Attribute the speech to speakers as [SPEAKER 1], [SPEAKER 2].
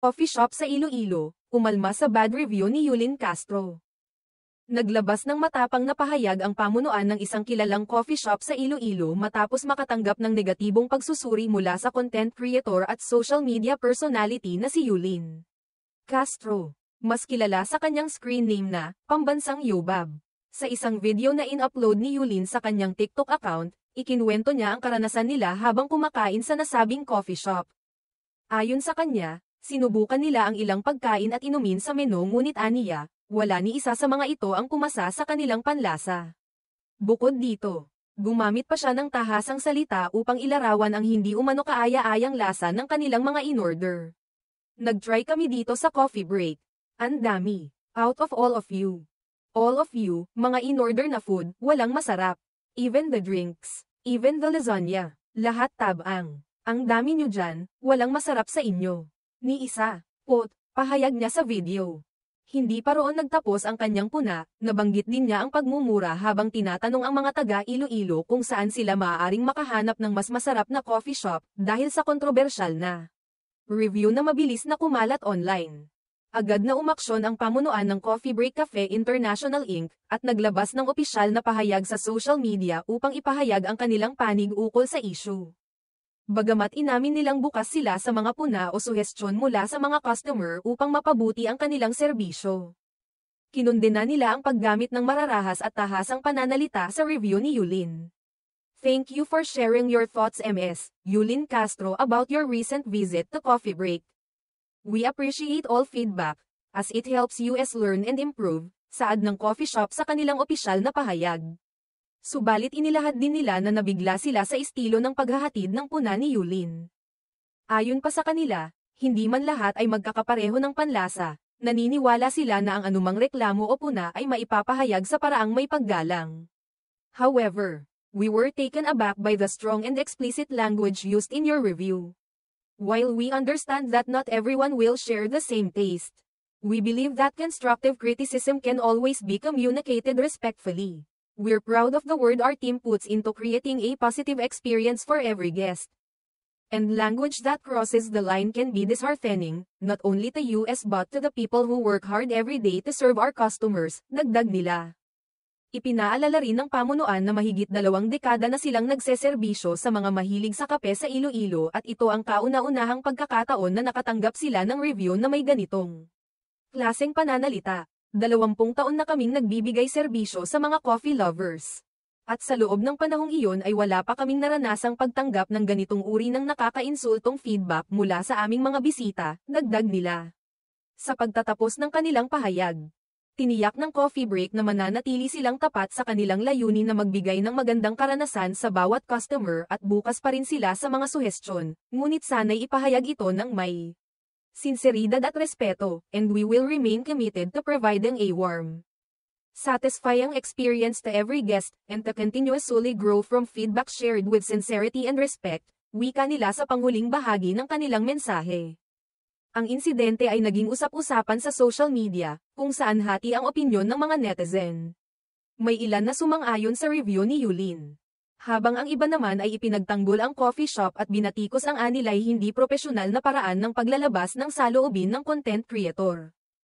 [SPEAKER 1] Coffee shop sa Iloilo, umalma sa bad review ni Yulin Castro. Naglabas ng matapang na pahayag ang pamunuan ng isang kilalang coffee shop sa Iloilo matapos makatanggap ng negatibong pagsusuri mula sa content creator at social media personality na si Yulin Castro, mas kilala sa kanyang screen name na Pambansang Yobab. Sa isang video na in-upload ni Yulin sa kanyang TikTok account, ikinuwento niya ang karanasan nila habang kumakain sa nasabing coffee shop. Ayon sa kanya, sinubukan nila ang ilang pagkain at inumin sa menu ngunit aniya, wala ni isa sa mga ito ang pumasa sa kanilang panlasa. Bukod dito, gumamit pa siya ng tahasang salita upang ilarawan ang hindi umano kaaya-ayang lasa ng kanilang mga in-order. Nag-try kami dito sa coffee break. Ang dami. Out of all of you. All of you, mga in-order na food, walang masarap. Even the drinks. Even the lasagna. Lahat tabang. Ang dami nyo dyan, walang masarap sa inyo. Ni isa. Pahayag niya sa video. Hindi pa roon nagtapos ang kanyang puna, nabanggit din niya ang pagmumura habang tinatanong ang mga taga Iloilo kung saan sila maaaring makahanap ng mas masarap na coffee shop dahil sa kontrobersyal na review na mabilis na kumalat online. Agad na umaksyon ang pamunuan ng Coffee Break Cafe International Inc. at naglabas ng opisyal na pahayag sa social media upang ipahayag ang kanilang panig ukol sa issue. Bagamat inamin nilang bukas sila sa mga puna o suhestyon mula sa mga customer upang mapabuti ang kanilang serbisyo. Kinundena nila ang paggamit ng mararahas at tahasang pananalita sa review ni Yulin. Thank you for sharing your thoughts Ms. Yulin Castro about your recent visit to Coffee Break. We appreciate all feedback, as it helps us learn and improve, saad ng coffee shop sa kanilang opisyal na pahayag. Subalit inilahad din nila na nabigla sila sa estilo ng paghahatid ng puna ni Yulin. Ayon pa sa kanila, hindi man lahat ay magkakapareho ng panlasa, naniniwala sila na ang anumang reklamo o puna ay maipapahayag sa paraang may paggalang. However, we were taken aback by the strong and explicit language used in your review. While we understand that not everyone will share the same taste, we believe that constructive criticism can always be communicated respectfully. We're proud of the work our team puts into creating a positive experience for every guest. And language that crosses the line can be disheartening, not only to us but to the people who work hard every day to serve our customers, dagdag nila. Ipinaalala rin ng pamunuan na mahigit 2 dekada na silang nagseserbisyo sa mga mahilig sa kape sa Iloilo at ito ang kauna-unahang pagkakataon na nakatanggap sila ng review na may ganitong klaseng pananalita. 20 taon na kaming nagbibigay serbisyo sa mga coffee lovers. At sa loob ng panahong iyon ay wala pa kaming naranasang pagtanggap ng ganitong uri ng nakakainsultong feedback mula sa aming mga bisita, dagdag nila. Sa pagtatapos ng kanilang pahayag, tiniyak ng Coffee Break na mananatili silang tapat sa kanilang layunin na magbigay ng magandang karanasan sa bawat customer at bukas pa rin sila sa mga suhestyon, ngunit sana'y ipahayag ito ng may sinseridad at respeto, and we will remain committed to providing a warm, satisfying experience to every guest, and to continuously grow from feedback shared with sincerity and respect, wika nila sa panghuling bahagi ng kanilang mensahe. Ang insidente ay naging usap-usapan sa social media, kung saan hati ang opinyon ng mga netizen. May ilan na sumang-ayon sa review ni Yulin, habang ang iba naman ay ipinagtanggol ang coffee shop at binatikos ang anilay hindi propesyonal na paraan ng paglalabas ng saloobin ng content creator.